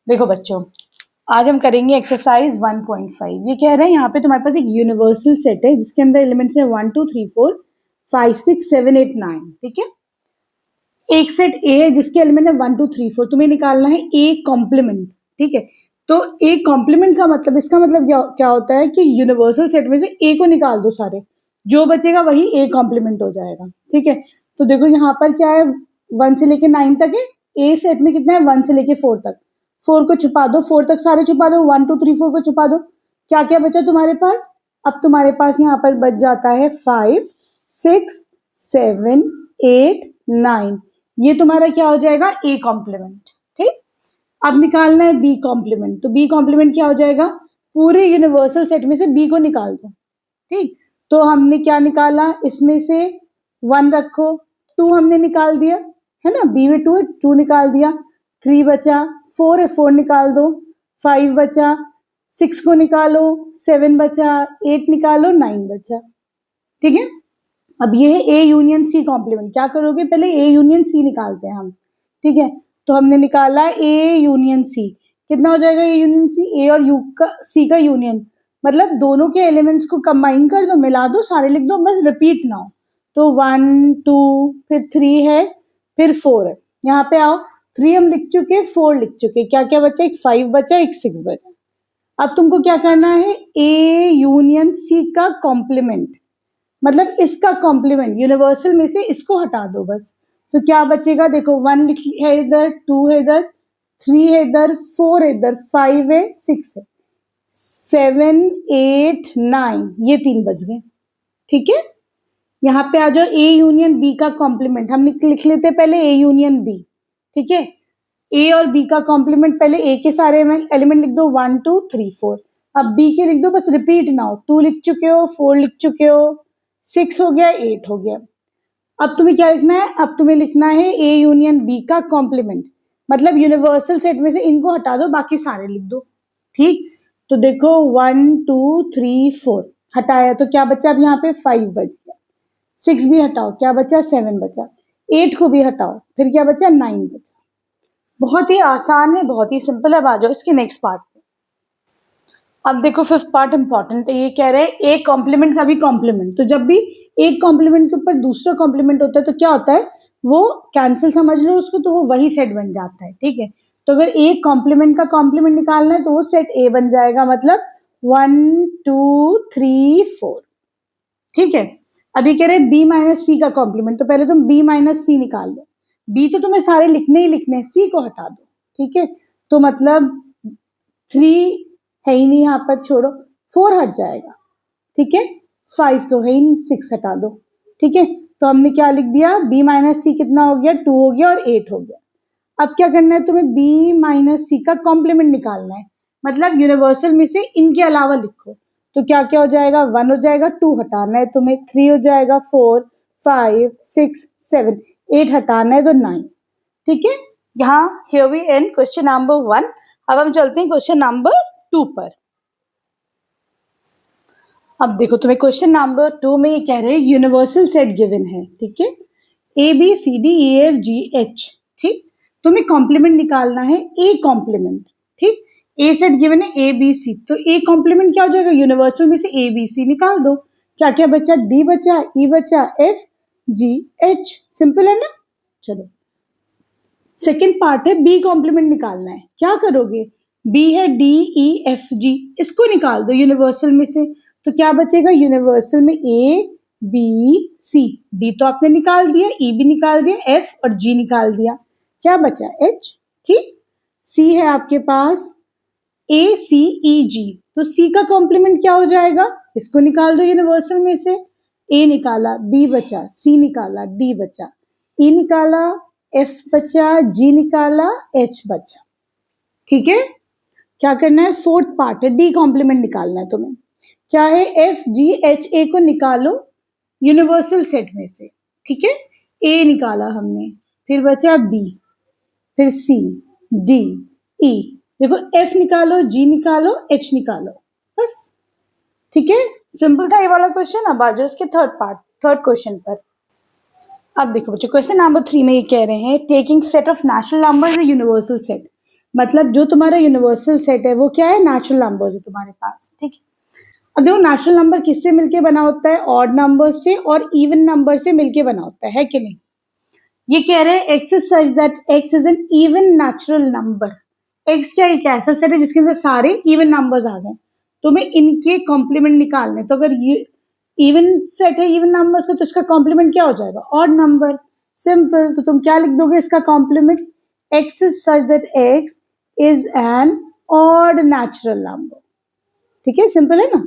देखो बच्चों, आज हम करेंगे एक्सरसाइज 1.5। ये कह रहे हैं यहाँ पे तुम्हारे पास एक यूनिवर्सल सेट है जिसके अंदर एलिमेंट्स है 1 2 3 4 5 6 7 8 9। ठीक है, एक सेट ए है जिसके एलिमेंट है 1 2 3 4। तुम्हें निकालना है ए कॉम्प्लीमेंट। ठीक है, तो ए कॉम्प्लीमेंट का मतलब, इसका मतलब क्या होता है कि यूनिवर्सल सेट में से ए को निकाल दो सारे, जो बचेगा वही ए कॉम्प्लीमेंट हो जाएगा। ठीक है, तो देखो यहाँ पर क्या है, 1 से लेके 9 तक है। ए सेट में कितना है, 1 से लेके 4 तक। 4 को छुपा दो, 4 तक सारे छुपा दो, 1 2 3 4 को छुपा दो। क्या क्या बचा तुम्हारे पास? अब तुम्हारे पास यहाँ पर बच जाता है 5 6 7 8 9। ये तुम्हारा क्या हो जाएगा, ए कॉम्प्लीमेंट। ठीक, अब निकालना है बी कॉम्प्लीमेंट। तो बी कॉम्प्लीमेंट क्या हो जाएगा, पूरे यूनिवर्सल सेट में से बी को निकाल दो। ठीक, तो हमने क्या निकाला, इसमें से 1 रखो, 2 हमने निकाल दिया है ना, बी में 2 है, 2 निकाल दिया। 3 बचा, 4 है, 4 निकाल दो। 5 बचा, 6 को निकालो। 7 बचा, 8 निकालो, 9 बचा। ठीक है, अब ये है ए यूनियन सी कॉम्प्लीमेंट। क्या करोगे, पहले ए यूनियन सी निकालते हैं हम। ठीक है, तो हमने निकाला ए यूनियन सी। कितना हो जाएगा ए यूनियन सी, ए और यू का सी का यूनियन, मतलब दोनों के एलिमेंट्स को कंबाइन कर दो, मिला दो, सारे लिख दो, बस रिपीट ना हो। तो 1 2 फिर 3 है, फिर 4 है। यहाँ पे आओ, 3 हम लिख चुके, 4 लिख चुके, क्या क्या बचा, एक 5 बचा, एक 6 बचा। अब तुमको क्या करना है, ए यूनियन सी का कॉम्प्लीमेंट, मतलब इसका कॉम्प्लीमेंट, यूनिवर्सल में से इसको हटा दो बस। तो क्या बचेगा, देखो 1 है इधर, 2 है इधर, 3 है इधर, 4 है इधर, 5 है, 6 है, 7 8 9, ये 3 बच गए। ठीक है, यहाँ पे आ जाओ, ए यूनियन बी का कॉम्प्लीमेंट हम लिख लेते हैं पहले, ए यूनियन बी। ठीक है, ए और बी का कॉम्प्लीमेंट, पहले ए के सारे एलिमेंट लिख दो, 1 2 3 4। अब बी के लिख दो, बस रिपीट ना हो। 2 लिख चुके हो, 4 लिख चुके हो, 6 हो गया, 8 हो गया। अब तुम्हें क्या लिखना है, अब तुम्हें लिखना है ए यूनियन बी का कॉम्प्लीमेंट, मतलब यूनिवर्सल सेट में से इनको हटा दो, बाकी सारे लिख दो। ठीक, तो देखो 1 2 3 4 हटाया, तो क्या बचा, अब यहाँ पे 5 बच गया। 6 भी हटाओ, क्या बचा, 7 बचा। 8 को भी हटाओ, फिर क्या बचा, 9 बचा। बहुत ही आसान है, बहुत ही सिंपल है। अब आ जाओ इसके नेक्स्ट पार्ट पे। अब देखो फिफ्थ पार्ट इंपॉर्टेंट है। ये कह रहे हैं एक कॉम्प्लीमेंट का भी कॉम्प्लीमेंट। तो जब भी एक कॉम्प्लीमेंट के ऊपर दूसरा कॉम्प्लीमेंट होता है तो क्या होता है, वो कैंसिल समझ लो उसको, तो वो वही सेट बन जाता है। ठीक है, तो अगर एक कॉम्प्लीमेंट का कॉम्प्लीमेंट निकालना है तो वो सेट ए बन जाएगा, मतलब 1 2 3 4। ठीक है, अभी कह रहे हैं बी माइनस सी का कॉम्प्लीमेंट, तो पहले तुम बी माइनस सी निकाल लो। बी तो तुम्हें सारे लिखने ही लिखने, सी को हटा दो। ठीक है, तो मतलब 3 है ही नहीं, यहाँ पर छोड़ो, 4 हट जाएगा। ठीक है, 5 तो है ही नहीं, 6 हटा दो। ठीक है, तो हमने क्या लिख दिया, b माइनस सी कितना हो गया, 2 हो गया और 8 हो गया। अब क्या करना है तुम्हें, b माइनस सी का कॉम्प्लीमेंट निकालना है, मतलब यूनिवर्सल में से इनके अलावा लिखो। तो क्या क्या हो जाएगा, 1 हो जाएगा, 2 हटाना है तुम्हें, 3 हो जाएगा, 4 5 6 7 8 हटाना है तो 9। ठीक है, यहाँ here we end question number 1। अब हम चलते हैं क्वेश्चन नंबर 2 पर। अब देखो तुम्हें क्वेश्चन नंबर 2 में ये कह रहे हैं यूनिवर्सल सेट गिवन है। ठीक है, A B C D E F G H. ठीक, तुम्हें कॉम्प्लीमेंट निकालना है ए कॉम्प्लीमेंट। ठीक, ए सेट गिवन है ए बी सी, तो ए कॉम्प्लीमेंट क्या हो जाएगा, यूनिवर्सल में से ए बी सी निकाल दो। क्या क्या बचा, डी बचा, ई बचा, एफ जी एच। सिंपल है ना। चलो सेकेंड पार्ट है, बी कॉम्प्लीमेंट निकालना है। क्या करोगे, बी है डी ई एफ जी, इसको निकाल दो यूनिवर्सल में से। तो क्या बचेगा, यूनिवर्सल में ए बी सी। डी तो आपने निकाल दिया, ई भी निकाल दिया, एफ और जी निकाल दिया, क्या बचा, एच। ठीक, सी है आपके पास ए सी ई जी, तो सी का कॉम्प्लीमेंट क्या हो जाएगा, इसको निकाल दो यूनिवर्सल में से। ए निकाला, बी बचा, सी निकाला, डी बचा, ई निकाला, एफ बचा, जी निकाला, एच बचा। ठीक है, क्या करना है, फोर्थ पार्ट है, डी कॉम्प्लीमेंट निकालना है तुम्हें। क्या है, एफ जी एच ए को निकालो यूनिवर्सल सेट में से। ठीक है, ए निकाला हमने, फिर बचा बी, फिर सी डी ई। देखो एफ निकालो, जी निकालो, एच निकालो, बस। ठीक है, सिंपल था ये वाला क्वेश्चन। अब आ जाओ इसके थर्ड पार्ट, थर्ड क्वेश्चन पर। अब देखो बच्चों, क्वेश्चन नंबर 3 में ये कह रहे हैं taking set of natural numbers a universal set. मतलब जो तुम्हारा यूनिवर्सल सेट है वो क्या है, नेचुरल नंबर्स है तुम्हारे पास, ठीक है। अब देखो नेचुरल नंबर किससे मिलके बना होता है, ऑड नंबर से और इवन नंबर से मिलके बना होता है कि नहीं। ये कह रहे हैं x is such that x is N even natural number. X क्या एक ऐसा सेट है जिसके अंदर सारे इवन नंबर्स आ गए, तुम्हें इनके कॉम्प्लीमेंट निकालने। तो अगर ये इवन सेट है इवन नंबर्स का, तो इसका कॉम्प्लीमेंट क्या हो जाएगा, ऑड नंबर। सिंपल। तो तुम क्या लिख दोगे इसका complement, x is such that x is an odd natural number. ठीक है, सिंपल है ना,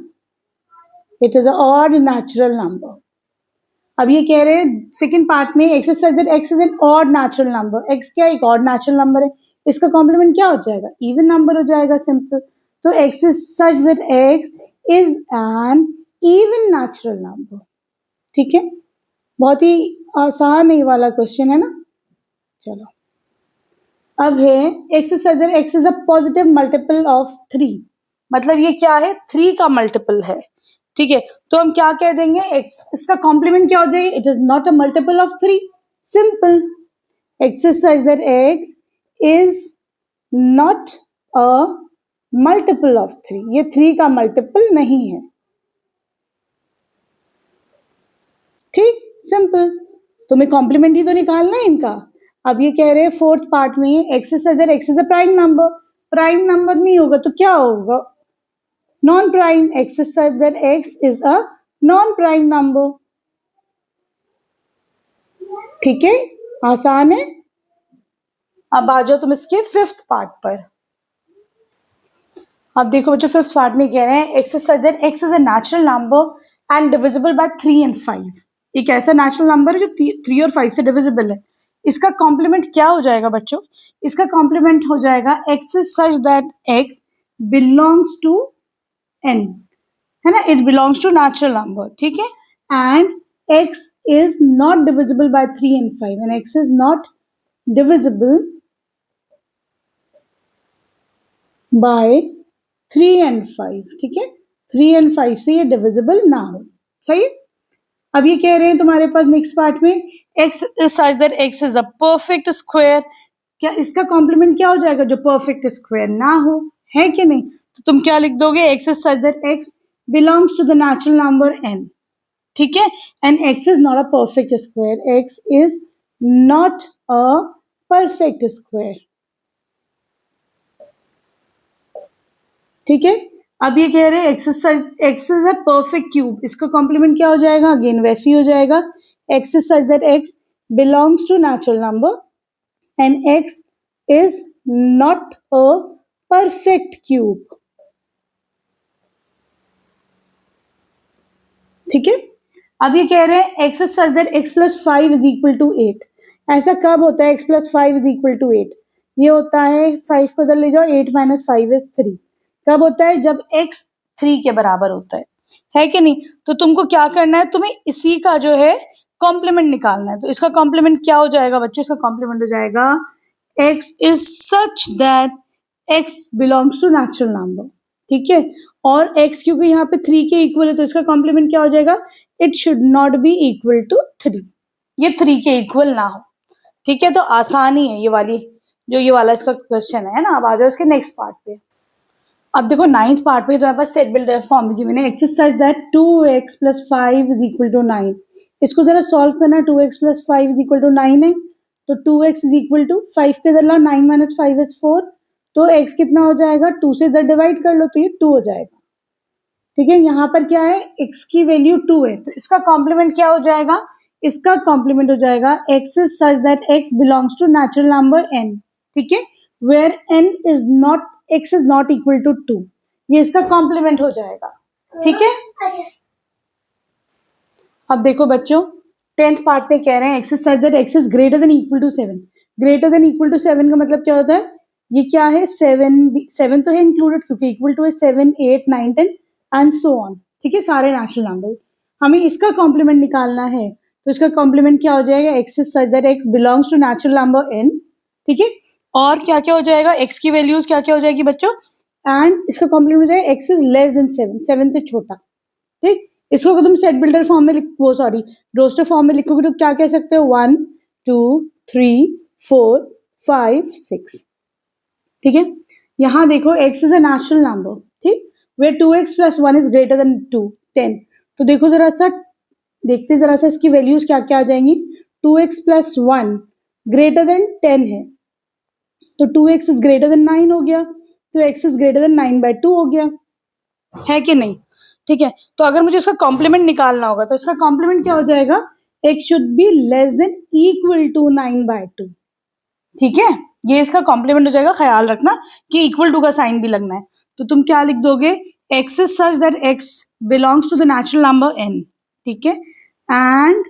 it is a odd natural number. अब ये कह रहे हैं सेकंड पार्ट में x is such that x is an odd natural number. X क्या एक ऑड नेचुरल नंबर है, इसका कॉम्प्लीमेंट क्या हो जाएगा, इवन नंबर हो जाएगा, सिंपल। तो x is such that x is N even natural number. ठीक है, बहुत ही आसान है ये वाला क्वेश्चन, है ना। चलो अब है x is such that x is a positive multiple of 3। मतलब ये क्या है, 3 का मल्टीपल है, ठीक है। तो हम क्या कह देंगे, एक्स इसका कॉम्प्लीमेंट क्या हो जाएगा, it is not a multiple of 3। Simple. X is such that x is not a multiple of 3, ये 3 का मल्टीपल नहीं है। ठीक, सिंपल। तुम्हें कॉम्प्लीमेंट ही तो निकालना है इनका। अब ये कह रहे हैं फोर्थ पार्ट में x is such that x is a prime number. Prime number नहीं होगा तो क्या होगा, non prime. X is such that x is a non prime number. ठीक है, आसान है। अब आ जाओ तुम इसके फिफ्थ पार्ट पर। अब देखो बच्चों, फिफ्थ पार्ट में कह रहे हैं x is such that x is a natural number and divisible by 3 and 5। एक ऐसा नेचुरल नंबर है जो 3 और 5 से डिविजिबल है। इसका कॉम्प्लीमेंट क्या हो जाएगा बच्चों, इसका कॉम्प्लीमेंट हो जाएगा x is such that x belongs to n, है ना, it belongs to natural number. ठीक है, and x is not divisible by 3 and 5, and x is not divisible by 3 and 5। ठीक है, 3 and 5 से ये डिविजिबल ना हो, सही। अब ये कह रहे हैं तुम्हारे पास नेक्स्ट पार्ट में x is such that x is a perfect square. क्या इसका कॉम्प्लीमेंट क्या हो जाएगा, जो परफेक्ट स्क्वायर ना हो, है कि नहीं। तो तुम क्या लिख दोगे, x is such that x belongs to the natural number n। ठीक है, and x is not a perfect square, x is not a perfect square. ठीक है, अब ये कह रहे हैं x is a perfect cube. इसका कॉम्प्लीमेंट क्या हो जाएगा, अगेन वैसे ही हो जाएगा, x is such that x belongs to natural number and x is not a perfect cube. ठीक है, अब ये कह रहे हैं x is such that x plus 5 is equal to 8। ऐसा कब होता है, x plus 5 is equal to 8, ये होता है 5 को इधर ले जाओ, 8 माइनस 5 इज 3। कब होता है, जब x 3 के बराबर होता है कि नहीं। तो तुमको क्या करना है, तुम्हें इसी का जो है कॉम्प्लीमेंट निकालना है। तो इसका कॉम्प्लीमेंट क्या हो जाएगा बच्चों, इसका कॉम्प्लीमेंट हो जाएगा x is such that x belongs to natural number. ठीक है, और x क्योंकि यहाँ पे 3 के इक्वल है, तो इसका कॉम्प्लीमेंट क्या हो जाएगा, it should not be equal to 3, ये 3 के इक्वल ना हो। ठीक है, तो आसानी है ये वाली, जो ये वाला इसका क्वेश्चन है ना। अब आ जाओ इसके नेक्स्ट पार्ट पे। अब देखो नाइन्थ पार्ट में तुम्हारे पास सेट बिल्डर फॉर्म गिवन है, x is such that 2x plus 5 is equal to 9। इसको जरा सॉल्व करना, 2x plus 5 is equal to 9 है, तो 2x इज इक्वल टू 5 के इधर 9 माइनस 5 इज 4, तो x कितना हो जाएगा, 2 से इधर डिवाइड कर लो तो ये 2 हो जाएगा। ठीक है, यहाँ पर क्या है, x की वैल्यू 2 है, तो इसका कॉम्प्लीमेंट क्या हो जाएगा, इसका कॉम्प्लीमेंट हो जाएगा x is such that x belongs to natural number n। ठीक है, where n is not, x is not equal to 2, ये इसका कॉम्प्लीमेंट हो जाएगा। ठीक है, अब देखो बच्चों 10th पार्ट में कह रहे हैं x is such that x is greater than equal to 7। Greater than equal to 7 का मतलब क्या होता है, ये क्या है, 7 तो है इंक्लूडेड क्योंकि इक्वल टू है 7 8 9 10 एंड सो ऑन। ठीक है, सारे नेचुरल नंबर। हमें इसका कॉम्प्लीमेंट निकालना है, तो इसका कॉम्प्लीमेंट क्या हो जाएगा, x is such that x belongs to natural number n। ठीक है, और क्या क्या हो जाएगा, x की वैल्यूज क्या क्या हो जाएगी बच्चों, एंड इसका कॉम्प्लीमेंट हो जाएगा x इज लेस देन 7, 7 से छोटा। ठीक, इसको अगर तुम सेट बिल्डर फॉर्म में वो सॉरी रोस्टर फॉर्म में लिखोगे तो क्या कह सकते हो, 1 2 3 4 5 6। ठीक है, यहाँ देखो x is a natural number, ठीक, वे 2x plus 1 is greater then 10। तो देखो जरा सा, देखते जरा सा इसकी वैल्यूज क्या क्या आ जाएंगी। 2x प्लस 1 ग्रेटर देन 10 है, तो 2x इज ग्रेटर देन 9 हो गया, तो x इज ग्रेटर देन 9/2 हो गया, है कि नहीं। ठीक है, तो अगर मुझे इसका कॉम्प्लीमेंट निकालना होगा तो इसका कॉम्प्लीमेंट क्या हो जाएगा, x should be less than equal to 9/2। ठीक है, ये इसका कॉम्प्लीमेंट हो जाएगा, ख्याल रखना कि इक्वल टू का साइन भी लगना है। तो तुम क्या लिख दोगे, x is such that x belongs to the natural number n। ठीक है, and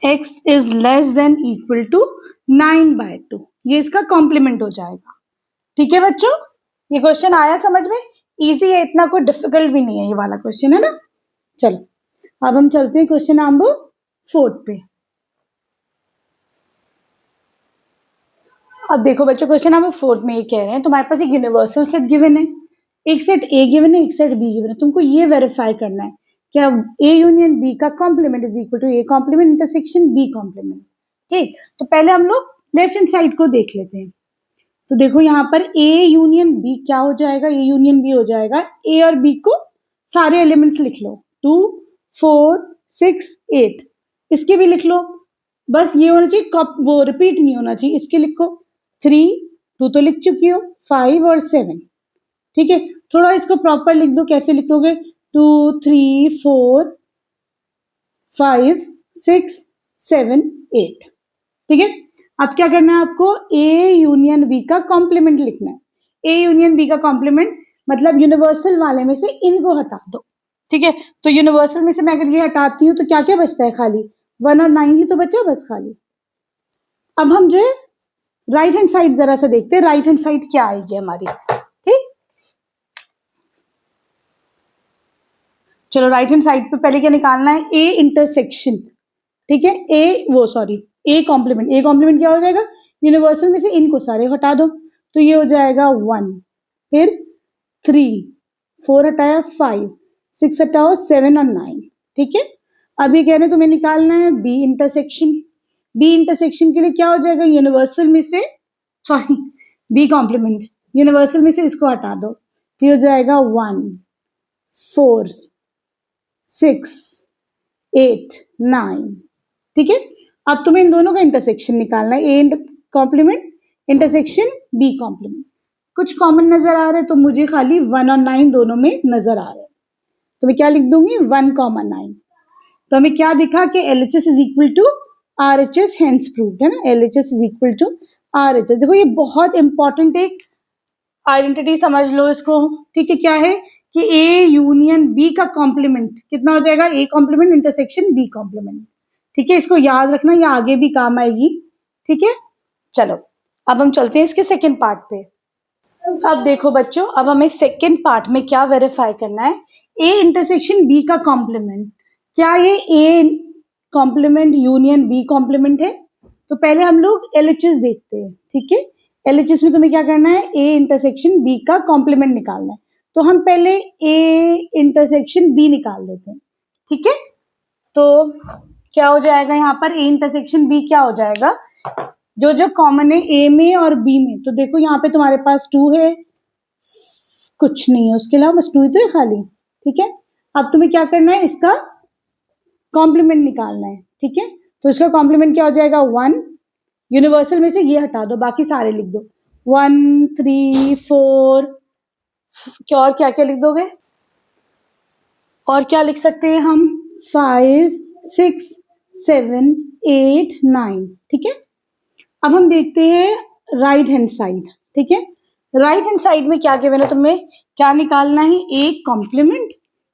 x is less than equal to 9/2, ये इसका कॉम्प्लीमेंट हो जाएगा। ठीक है बच्चों, ये क्वेश्चन आया समझ में, इजी है, इतना कोई डिफिकल्ट भी नहीं है ये वाला क्वेश्चन, है ना। चलो अब हम चलते हैं क्वेश्चन नंबर 4 पे। अब देखो बच्चों, क्वेश्चन नंबर 4 में ये कह रहे हैं तुम्हारे पास एक यूनिवर्सल सेट गिवन है, एक सेट ए गिवन है, एक सेट बी गिवन है। तुमको ये वेरीफाई करना है क्या ए यूनियन बी का complement is equal to A complement intersection B complement. ठीक, तो पहले हम लोग लेफ्ट हैंड साइड को देख लेते हैं। तो देखो यहाँ पर ए यूनियन बी क्या हो जाएगा, ए यूनियन बी हो जाएगा, ए और बी को सारे एलिमेंट्स लिख लो, 2 4 6 8, इसके भी लिख लो, बस ये होना चाहिए कप वो रिपीट नहीं होना चाहिए, इसके लिखो 3 2 तो लिख चुकी हो, 5 और 7। ठीक है, थोड़ा इसको प्रॉपर लिख दो, कैसे लिखोगे, 2 3 4 5 6 7 8। ठीक है, अब क्या करना है आपको, ए यूनियन बी का कॉम्प्लीमेंट लिखना है। ए यूनियन बी का कॉम्प्लीमेंट मतलब यूनिवर्सल वाले में से इनको हटा दो। ठीक है, तो यूनिवर्सल में से मैं अगर ये हटाती हूँ तो क्या क्या बचता है, खाली 1 और 9 ही तो बचा बस खाली। अब हम जो है राइट हैंड साइड जरा सा देखते हैं, राइट हैंड साइड क्या आएगी हमारी। ठीक, चलो राइट हैंड साइड पे पहले क्या निकालना है, ए इंटरसेक्शन। ठीक है, ए कॉम्प्लीमेंट, ए कॉम्प्लीमेंट क्या हो जाएगा, यूनिवर्सल में से इनको सारे हटा दो, तो ये हो जाएगा 1, फिर 3 4 हटाया 5 6 हटाओ 7 और 9। ठीक है, अब ये कह रहे हैं तुम्हें निकालना है बी इंटरसेक्शन। बी इंटरसेक्शन के लिए क्या हो जाएगा, यूनिवर्सल में से सॉरी बी कॉम्प्लीमेंट, यूनिवर्सल में से इसको हटा दो, तो ये हो जाएगा 1 4 6 8 9। ठीक है, अब तुम्हें इन दोनों का इंटरसेक्शन निकालना है, A complement intersection B complement. कुछ कॉमन नजर आ रहा है तो मुझे खाली 1 और 9 दोनों में नजर आ रहा है, तो मैं क्या लिख दूंगी 1, 9। तो हमें क्या दिखा कि LHS is equal to RHS, hence proved, है ना, LHS is equal to RHS। देखो ये बहुत इंपॉर्टेंट एक आइडेंटिटी समझ लो इसको। ठीक है, क्या है कि ए यूनियन बी का कॉम्प्लीमेंट कितना हो जाएगा, A complement intersection B complement. ठीक है, इसको याद रखना, ये आगे भी काम आएगी। ठीक है, चलो अब हम चलते हैं इसके सेकेंड पार्ट पे। अब देखो बच्चों, अब हमें सेकेंड पार्ट में क्या वेरीफाई करना है, ए इंटरसेक्शन बी का कॉम्प्लीमेंट, क्या ये A complement union B complement है। तो पहले हम लोग LHS देखते हैं। ठीक है, LHS में तुम्हें क्या करना है, ए इंटरसेक्शन बी का कॉम्प्लीमेंट निकालना है, तो हम पहले ए इंटरसेक्शन बी निकाल लेते हैं। ठीक है, तो क्या हो जाएगा यहाँ पर, ए इंटरसेक्शन बी क्या हो जाएगा, जो जो कॉमन है ए में और बी में, तो देखो यहाँ पे तुम्हारे पास 2 है, कुछ नहीं है उसके अलावा, बस 2 ही तो है खाली। ठीक है, अब तुम्हें क्या करना है, इसका कॉम्प्लीमेंट निकालना है। ठीक है, तो इसका कॉम्प्लीमेंट क्या हो जाएगा 1, यूनिवर्सल में से ये हटा दो, बाकी सारे लिख दो, 1 3 4, और क्या क्या लिख दोगे, और क्या लिख सकते हैं हम, 5 6 7 8 9। ठीक है, अब हम देखते हैं राइट हैंड साइड। ठीक है, राइट हैंड साइड में क्या गिवन है, तुम्हें क्या निकालना है, A complement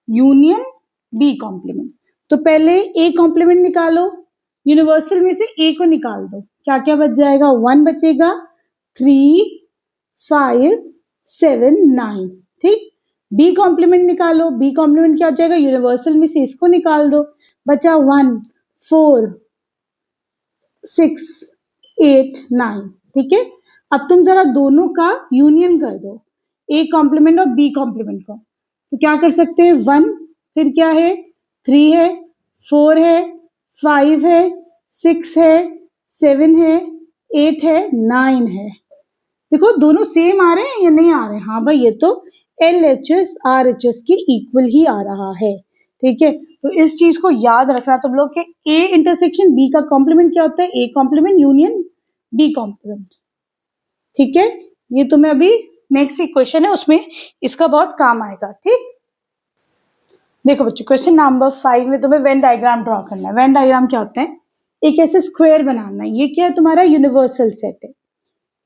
union B complement. तो पहले ए कॉम्प्लीमेंट निकालो, यूनिवर्सल में से ए को निकाल दो, क्या क्या बच जाएगा, 1 बचेगा, 3 5 7 9। ठीक, बी कॉम्प्लीमेंट निकालो, बी कॉम्प्लीमेंट क्या हो जाएगा, यूनिवर्सल में से इसको निकाल दो, बचा 1 4 6 8 9। ठीक है, अब तुम जरा दोनों का यूनियन कर दो, ए कॉम्प्लीमेंट और बी कॉम्प्लीमेंट को, तो क्या कर सकते हैं, 1 फिर क्या है, 3 है, 4 है, 5 है, 6 है, 7 है, 8 है, 9 है। देखो दोनों सेम आ रहे हैं या नहीं आ रहे हैं? हाँ भाई, ये तो LHS RHS के इक्वल ही आ रहा है। ठीक है, तो इस चीज को याद रखना तुम लोग के A इंटरसेक्शन B का कॉम्प्लीमेंट क्या होता है? A complement union B complement. ठीक है, ये तुम्हें अभी नेक्स्ट क्वेश्चन है उसमें इसका बहुत काम आएगा। ठीक, देखो बच्चों क्वेश्चन नंबर 5 में तुम्हें वेन डायग्राम ड्रॉ करना है। वेन डायग्राम क्या होता है? एक ऐसे स्क्वायर बनाना है। ये क्या है? तुम्हारा यूनिवर्सल सेट है।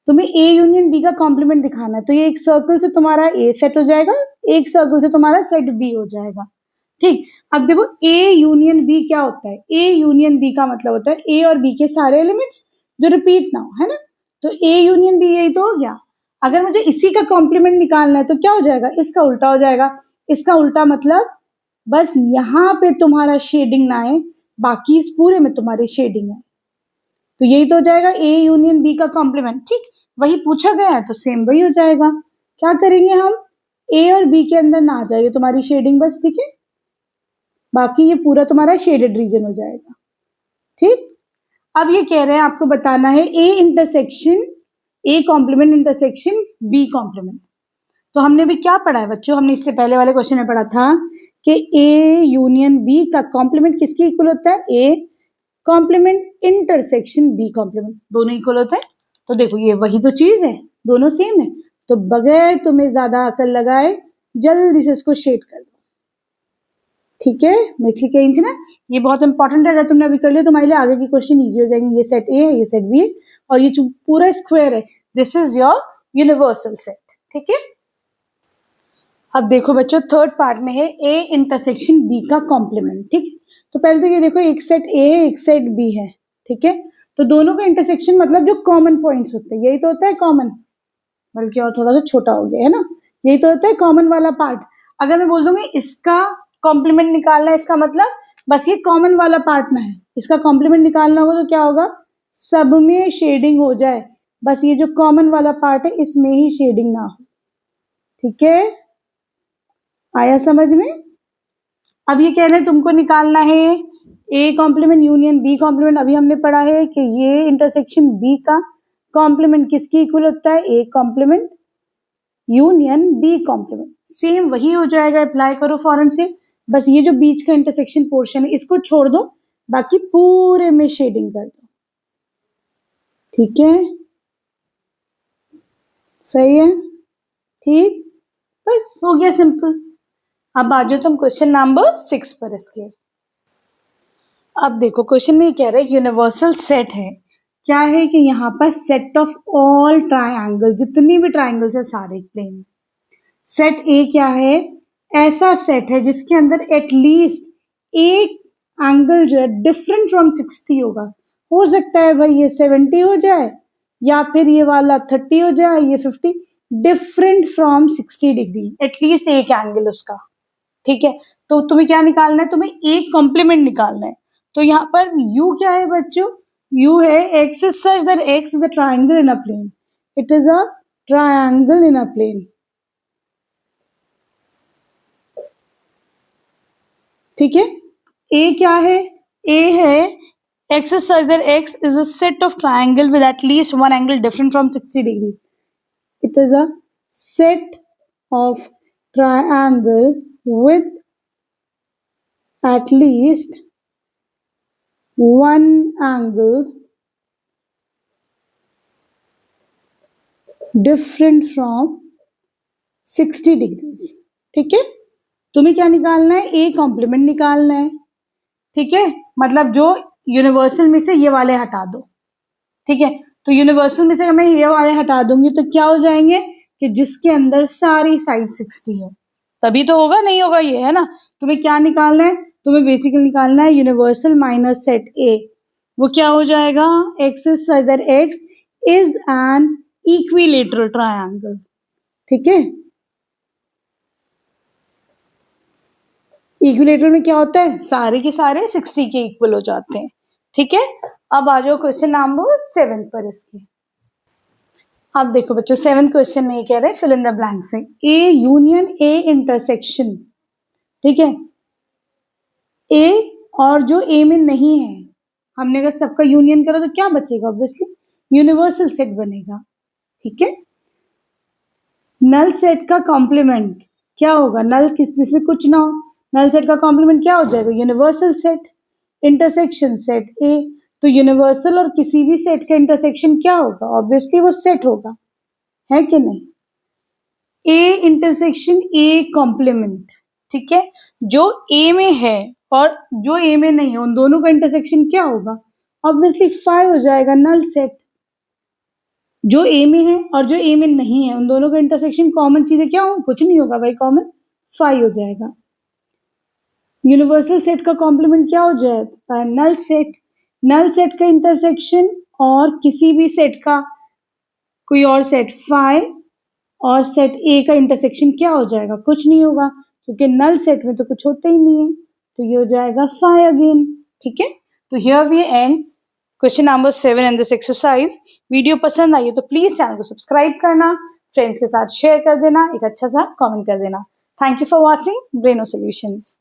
तुम्हें A यूनियन B का कॉम्प्लीमेंट दिखाना है, तो ये एक सर्कल से तुम्हारा A सेट हो जाएगा, एक सर्कल से तुम्हारा सेट B हो जाएगा। ठीक, अब देखो A यूनियन B क्या होता है? A यूनियन B का मतलब होता है A और B के सारे एलिमेंट्स जो रिपीट ना हो, है ना? तो A यूनियन B यही तो हो गया। अगर मुझे इसी का कॉम्प्लीमेंट निकालना है तो क्या हो जाएगा? इसका उल्टा हो जाएगा। इसका उल्टा मतलब बस यहाँ पे तुम्हारा शेडिंग ना आए, बाकी इस पूरे में तुम्हारी शेडिंग है, तो यही तो हो जाएगा A यूनियन B का कॉम्प्लीमेंट। ठीक, वही पूछा गया है तो सेम वही हो जाएगा। क्या करेंगे हम? A और B के अंदर ना आ जाएगी तुम्हारी शेडिंग बस। ठीक है, बाकी ये पूरा तुम्हारा शेडेड रीजन हो जाएगा। ठीक, अब ये कह रहे हैं आपको बताना है A intersection A complement intersection B complement. तो हमने भी क्या पढ़ा है बच्चों? हमने इससे पहले वाले क्वेश्चन में पढ़ा था कि A यूनियन B का कॉम्प्लीमेंट किसके इक्वल होता है? A complement intersection B complement, दोनों इक्वल होता है। तो देखो ये वही तो चीज है, दोनों सेम है, तो बगैर तुम्हें ज्यादा अकल लगाए जल्दी से इसको शेड कर दो। ठीक है, मैं लिख के ना, ये बहुत इंपॉर्टेंट है। अगर तुमने अभी कर लिया तुम्हारे लिए आगे की क्वेश्चन इजी हो जाएंगे। ये सेट A है, ये सेट B है, और ये जो पूरा स्क्वायर है this is your universal set. ठीक है, अब देखो बच्चों थर्ड पार्ट में है A इंटरसेक्शन B का कॉम्प्लीमेंट। ठीक है, तो पहले तो ये देखो एक सेट A है, एक सेट B है। ठीक है, तो दोनों का इंटरसेक्शन मतलब जो कॉमन पॉइंट्स होते हैं, यही तो होता है कॉमन, बल्कि और थोड़ा सा छोटा हो गया है ना, यही तो होता है कॉमन वाला पार्ट। अगर मैं बोल दूंगी इसका कॉम्प्लीमेंट निकालना है, इसका मतलब बस ये कॉमन वाला पार्ट में है, इसका कॉम्प्लीमेंट निकालना होगा तो क्या होगा? सब में शेडिंग हो जाए, बस ये जो कॉमन वाला पार्ट है इसमें ही शेडिंग ना हो। ठीक है, आया समझ में? अब ये कह रहे हैं तुमको निकालना है A complement union B complement. अभी हमने पढ़ा है कि ये इंटरसेक्शन B का कॉम्प्लीमेंट किसके इक्वल होता है? A complement union B complement. Same वही हो जाएगा, अप्लाई करो फौरन से। बस ये जो बीच का इंटरसेक्शन पोर्शन है इसको छोड़ दो, बाकी पूरे में शेडिंग कर दो। ठीक है, सही है? ठीक, बस हो गया सिंपल। अब आ जाओ तुम क्वेश्चन नंबर 6 पर इसके। अब देखो क्वेश्चन में कह रहे हैं यूनिवर्सल सेट है। क्या है कि यहाँ पर सेट ऑफ ऑल ट्राइंगल, जितनी भी ट्राइंगल्स है सारे प्लेन। सेट ए क्या है? ऐसा सेट है जिसके अंदर एटलीस्ट एक एंगल जो है डिफरेंट फ्रॉम 60 होगा। हो सकता है भाई ये 70 हो जाए, या फिर ये वाला 30 हो जाए, ये 50, डिफरेंट फ्रॉम 60 डिग्री, एटलीस्ट एक एंगल उसका। ठीक है, तो तुम्हें क्या निकालना है? तुम्हें एक कॉम्प्लीमेंट निकालना है। तो यहाँ पर U क्या है बच्चों? U है x is such that x is a triangle in a plane. It is a triangle in a plane. ठीक है, A क्या है? A है x is such that x is a set of triangle with at least one angle different from 60 degree. It is a set of triangle with at least one angle different from 60 degrees. ठीक है, तुम्हें क्या निकालना है? A complement निकालना है। ठीक है, मतलब जो यूनिवर्सल में से ये वाले हटा दो। ठीक है, तो यूनिवर्सल में से मैं ये वाले हटा दूंगी तो क्या हो जाएंगे कि जिसके अंदर सारी साइड 60 हो, तभी तो होगा, नहीं होगा ये, है ना? तुम्हें क्या निकालना है? तुम्हें बेसिकली निकालना है यूनिवर्सल माइनस सेट A। वो क्या हो जाएगा? x is such that x is an equilateral triangle। ठीक है, इक्विलेटरल में क्या होता है? सारे के सारे 60 के इक्वल हो जाते हैं। ठीक है, अब आ जाओ क्वेश्चन नंबर 7 पर इसके। अब देखो बच्चों 7th क्वेश्चन में ये कह रहे हैं फिल इन द ब्लैंक से A यूनियन A इंटरसेक्शन। ठीक है, A और जो A में नहीं है हमने अगर सबका यूनियन करा तो क्या बचेगा? ऑब्वियसली यूनिवर्सल सेट बनेगा, ठीक है। नल सेट का कॉम्प्लीमेंट क्या होगा? नल जिसमें कुछ ना हो, नल सेट का कॉम्प्लीमेंट क्या हो जाएगा? Universal set. इंटरसेक्शन सेट ए, तो यूनिवर्सल और किसी भी सेट का इंटरसेक्शन क्या होगा? ऑब्वियसली वो सेट होगा, है कि नहीं? ए इंटरसेक्शन ए कॉम्प्लीमेंट, ठीक है। जो ए में है और जो ए में नहीं है, उन दोनों का इंटरसेक्शन क्या होगा? ऑब्वियसली 5 हो जाएगा, नल सेट। जो ए में है और जो ए में नहीं है, उन दोनों का इंटरसेक्शन कॉमन चीजें क्या हो? कुछ नहीं होगा भाई, कॉमन 5 हो जाएगा। यूनिवर्सल सेट का कॉम्प्लीमेंट क्या हो जाएगा? Null set. नल सेट का इंटरसेक्शन और किसी भी सेट का कोई और सेट 5 और सेट ए का इंटरसेक्शन क्या हो जाएगा? कुछ नहीं होगा, क्योंकि नल सेट में तो कुछ होता ही नहीं है, तो ये हो जाएगा 5 अगेन, ठीक है। तो here we end question number 7 in this exercise. Video पसंद आई है तो प्लीज चैनल को सब्सक्राइब करना, फ्रेंड्स के साथ शेयर कर देना, एक अच्छा सा कमेंट कर देना। Thank you for watching Braino solutions.